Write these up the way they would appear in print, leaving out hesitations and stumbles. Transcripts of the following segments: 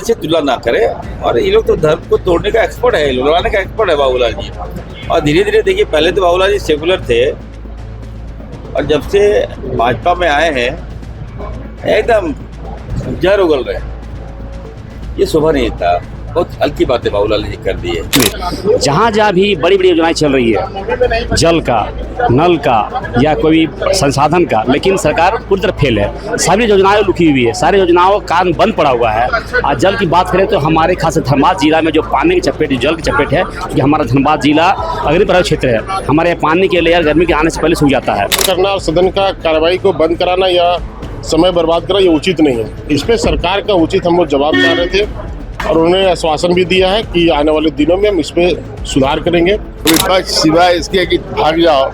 से तुलना ना करें। और ये लोग तो धर्म को तोड़ने का एक्सपर्ट है, लड़वाने का एक्सपर्ट है बाबूलाल जी। और धीरे धीरे देखिए, पहले तो बाबूलाल जी सेकुलर थे और जब से भाजपा में आए हैं एकदम जहर उगल रहे हैं। ये शोभा नहीं था, बहुत हल्की बातें बाबूलाल जी कर दी है। जहाँ जहाँ भी बड़ी बड़ी योजनाएं चल रही है, जल का, नल का या कोई संसाधन का, लेकिन सरकार पूरी तरह फेल है। सारी योजनाएं लुकी हुई है, सारी योजनाओं का कान बंद पड़ा हुआ है। आज जल की बात करें तो हमारे खास धनबाद जिला में जो पानी की चपेट, जल की चपेट है, क्योंकि हमारा धनबाद जिला अग्निप्रभा क्षेत्र है। हमारे यहाँ पानी के लेयर गर्मी के आने से पहले सूख जाता है। करना और सदन का कार्रवाई को बंद कराना या समय बर्बाद करना ये उचित नहीं है। इस पे सरकार का उचित हम लोग जवाब दे रहे थे और उन्होंने आश्वासन भी दिया है कि आने वाले दिनों में हम इस पे सुधार करेंगे। विपक्ष सिवाय इसके कि भाग जाओ,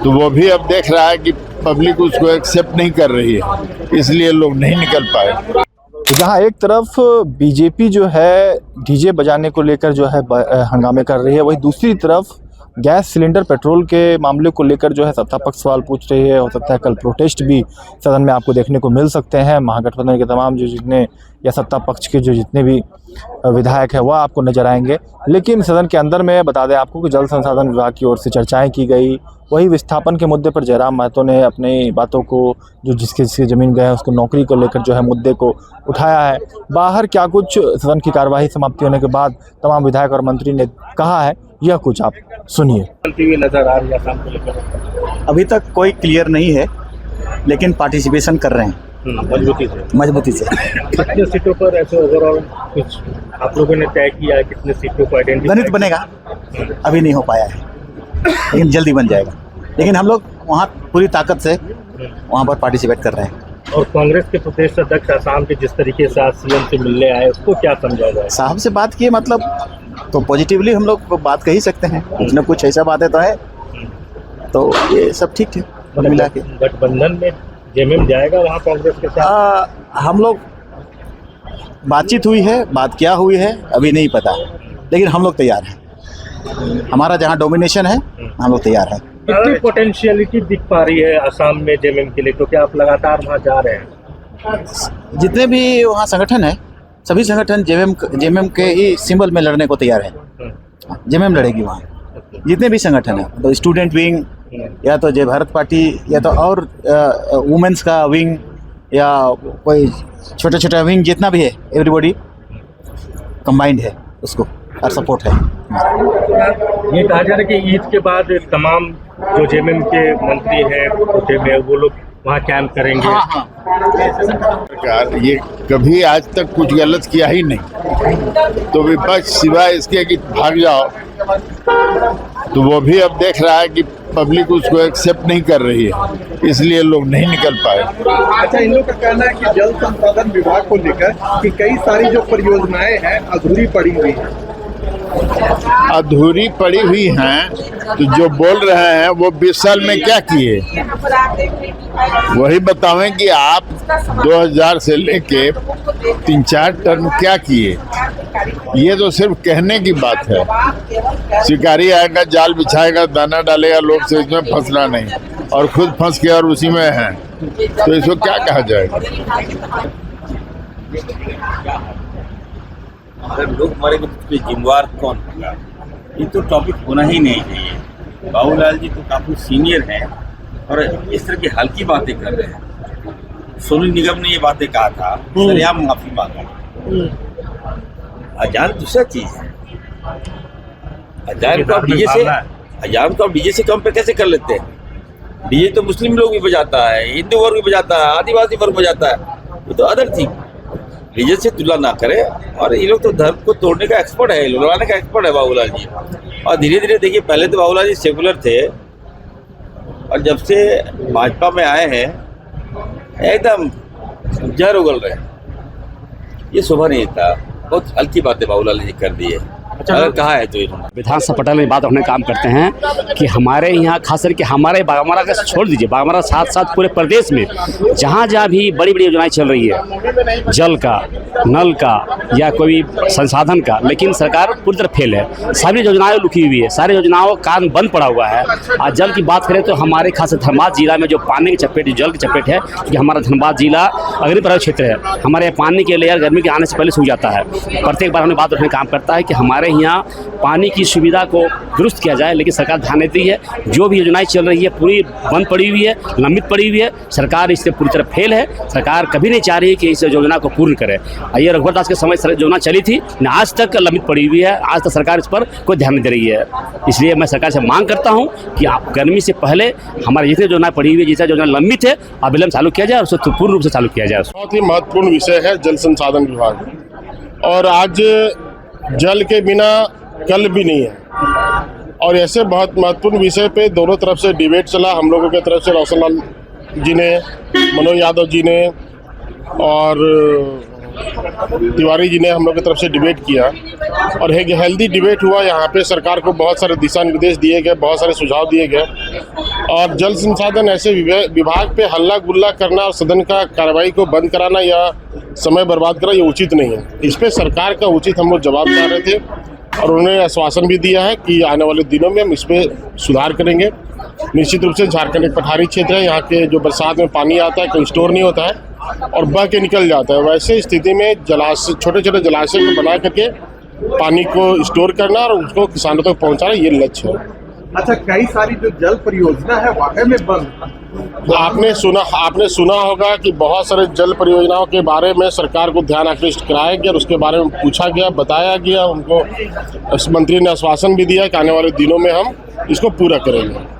तो वो भी अब देख रहा है कि पब्लिक उसको एक्सेप्ट नहीं कर रही है, इसलिए लोग नहीं निकल पाए। जहां एक तरफ बीजेपी जो है डीजे बजाने को लेकर जो है हंगामे कर रही है, वहीं दूसरी तरफ गैस सिलेंडर पेट्रोल के मामले को लेकर जो है सत्ता पक्ष सवाल पूछ रही है। हो सकता है कल प्रोटेस्ट भी सदन में आपको देखने को मिल सकते हैं। महागठबंधन के तमाम जो जितने या सत्ता पक्ष के जो जितने भी विधायक हैं वह आपको नजर आएंगे। लेकिन सदन के अंदर में बता दें आपको कि जल संसाधन विभाग की ओर से चर्चाएं की गई। वही विस्थापन के मुद्दे पर जयराम महतो ने अपनी बातों को, जो जिसकी ज़मीन गए हैं उसको नौकरी को लेकर जो है मुद्दे को उठाया है। बाहर क्या कुछ सदन की कार्यवाही समाप्ति होने के बाद तमाम विधायक और मंत्री ने कहा है, यह कुछ आप सुनिए। नजर आ रही है शाम को लेकर, अभी तक कोई क्लियर नहीं है, लेकिन पार्टिसिपेशन कर रहे हैं मजबूती से। कितने सीटों पर ऐसे ओवरऑल कुछ आप लोगों ने तय किया है? कितने सीटों को आइडेंटिफाई? गणित बनेगा, अभी नहीं हो पाया है, लेकिन जल्दी बन जाएगा। लेकिन हम लोग वहाँ पूरी ताकत से वहाँ पर पार्टिसिपेट कर रहे हैं। और कांग्रेस के प्रदेश अध्यक्ष आसाम के जिस तरीके से आज सीएम से मिलने आए, उसको क्या समझा जाए? साहब से बात किए, मतलब तो पॉजिटिवली हम लोग बात कह ही सकते हैं। कुछ न कुछ ऐसा बातें तो है, तो ये सब ठीक है मिला के। गठबंधन में जेएमएम जाएगा वहाँ कांग्रेस के साथ? हम लोग बातचीत हुई है, बात क्या हुई है अभी नहीं पता, लेकिन हम लोग तैयार हैं। हमारा जहाँ डोमिनेशन है हम लोग तैयार हैं। कितनी पोटेंशियलिटी दिख पा रही है आसाम में जेएमएम के लिए, क्योंकि आप लगातार वहाँ जा रहे हैं? जितने भी वहाँ संगठन है, सभी संगठन जेएमएम के ही सिंबल में लड़ने को तैयार है। जेएमएम लड़ेगी वहाँ, जितने भी संगठन है, तो स्टूडेंट विंग या तो जय भारत पार्टी या तो और वुमेन्स का विंग या कोई छोटा छोटा विंग, जितना भी है एवरीबॉडी कंबाइंड है उसको और सपोर्ट है। ये कहा जा रहा है कि ईद के बाद तमाम जो जेएमएम के मंत्री हैं कोटे में, वो लोग वहाँ कैंप करेंगे। सरकार ये कभी आज तक कुछ गलत किया ही नहीं, तो विपक्ष सिवाय इसके कि भाग जाओ, तो वो भी अब देख रहा है कि पब्लिक उसको एक्सेप्ट नहीं कर रही है, इसलिए लोग नहीं निकल पाए। अच्छा, इन लोगों का कहना है कि जल संसाधन विभाग को लेकर कि कई सारी जो परियोजनाएं हैं अधूरी पड़ी हुई हैं। अधूरी पड़ी हुई हैं, तो जो बोल रहे हैं वो 20 साल में क्या किए, वही बतावें कि आप 2000 से लेके 3-4 टर्म क्या किए। ये तो सिर्फ कहने की बात है। शिकारी आएगा, जाल बिछाएगा, दाना डालेगा, लोग से इसमें फंसना नहीं, और खुद फंस के और उसी में है, तो इसको क्या कहा जाएगा। अगर लोग मरेंगे तो जिम्मेवार कौन होगा? ये तो टॉपिक होना ही नहीं चाहिए। बाबूलाल जी तो काफ़ी सीनियर हैं और इस तरह की हल्की बातें कर रहे हैं। सोनू निगम ने ये बातें कहा था, सरेआम माफी मांगा। अजान दूसरा चीज है। अजान को आप डीजे से कम पे कैसे कर लेते हैं? डीजे तो मुस्लिम लोग भी बजाता है, हिंदू वर्ग भी बजाता है, आदिवासी वर्ग बजाता है, वो तो अदर थिंग। रिलीजन से तुलना ना करें। और ये लोग तो धर्म को तोड़ने का एक्सपर्ट है, लड़वाने का एक्सपर्ट है बाबूलाल जी। और धीरे धीरे देखिए, पहले तो बाबूलाल जी सेकुलर थे और जब से भाजपा में आए हैं एकदम जहर उगल रहे हैं। ये शोभा नहीं था, बहुत हल्की बातें बाबूलाल जी कर दी है। अगर कहा है तो इन्होंने। विधानसभा पटल में बात रखने का काम करते हैं कि हमारे यहाँ खास करके हमारे बागमारा का छोड़ दीजिए, बागमारा साथ साथ पूरे प्रदेश में जहाँ जहाँ भी बड़ी बड़ी योजनाएं चल रही है, जल का, नल का या कोई संसाधन का, लेकिन सरकार पूरी तरह फेल है। सारी योजनाएं रुकी हुई है, सारी योजनाओं का कान बंद पड़ा हुआ है। आज जल की बात करें तो हमारे खास धनबाद जिला में जो पानी की चपेट, जल की चपेट है, क्योंकि हमारा धनबाद जिला अग्निप्रद क्षेत्र है, हमारे यहाँ पानी के लेयर गर्मी के आने से पहले सूख जाता है। प्रत्येक बार हमें बात रखने का काम करता है कि हमारे यहाँ पानी की सुविधा को दुरुस्त किया जाए, लेकिन सरकार ध्यान देती है। जो भी योजनाएं चल रही है पूरी बंद पड़ी हुई है, लंबित पड़ी हुई है। सरकार इससे पूरी तरह फेल है। सरकार कभी नहीं चाह रही कि इस योजना को पूर्ण करे। ये रघुवर दास के समय योजना चली थी न, आज तक लंबित पड़ी हुई है। आज तक सरकार इस पर कोई ध्यान नहीं दे रही है। इसलिए मैं सरकार से मांग करता हूँ कि आप गर्मी से पहले हमारी जितनी योजना पड़ी हुई है, जितनी योजना लंबित है, अविलंब चालू किया जाए और उसे पूर्ण रूप से चालू किया जाए। बहुत ही महत्वपूर्ण विषय है जल संसाधन विभाग, और आज जल के बिना कल भी नहीं है। और ऐसे बहुत महत्वपूर्ण विषय पे दोनों तरफ से डिबेट चला। हम लोगों की तरफ से रोशनलाल जी ने, मनोज यादव जी ने और तिवारी जी ने हम लोग की तरफ से डिबेट किया, और एक हेल्दी डिबेट हुआ। यहाँ पे सरकार को बहुत सारे दिशा निर्देश दिए गए, बहुत सारे सुझाव दिए गए। और जल संसाधन ऐसे विभाग पे हल्ला गुल्ला करना और सदन का कार्रवाई को बंद कराना या समय बर्बाद करना, ये उचित नहीं है। इस पे सरकार का उचित हम लोग जवाब चाह रहे थे, और उन्होंने आश्वासन भी दिया है कि आने वाले दिनों में हम इस पे सुधार करेंगे। निश्चित रूप से झारखंड एक पठारी क्षेत्र है, यहाँ के जो बरसात में पानी आता है कोई स्टोर नहीं होता है और बह के निकल जाता है। वैसे स्थिति में जलाशय, छोटे छोटे जलाशय को बना करके पानी को स्टोर करना और उसको किसानों तक पहुँचाना, ये लक्ष्य है। अच्छा, कई सारी जो जल परियोजना है वाकई में बंद। आपने सुना होगा कि बहुत सारे जल परियोजनाओं के बारे में सरकार को ध्यान आकृष्ट कराया गया और उसके बारे में पूछा गया, बताया गया। उनको मंत्री ने आश्वासन भी दिया कि आने वाले दिनों में हम इसको पूरा करेंगे।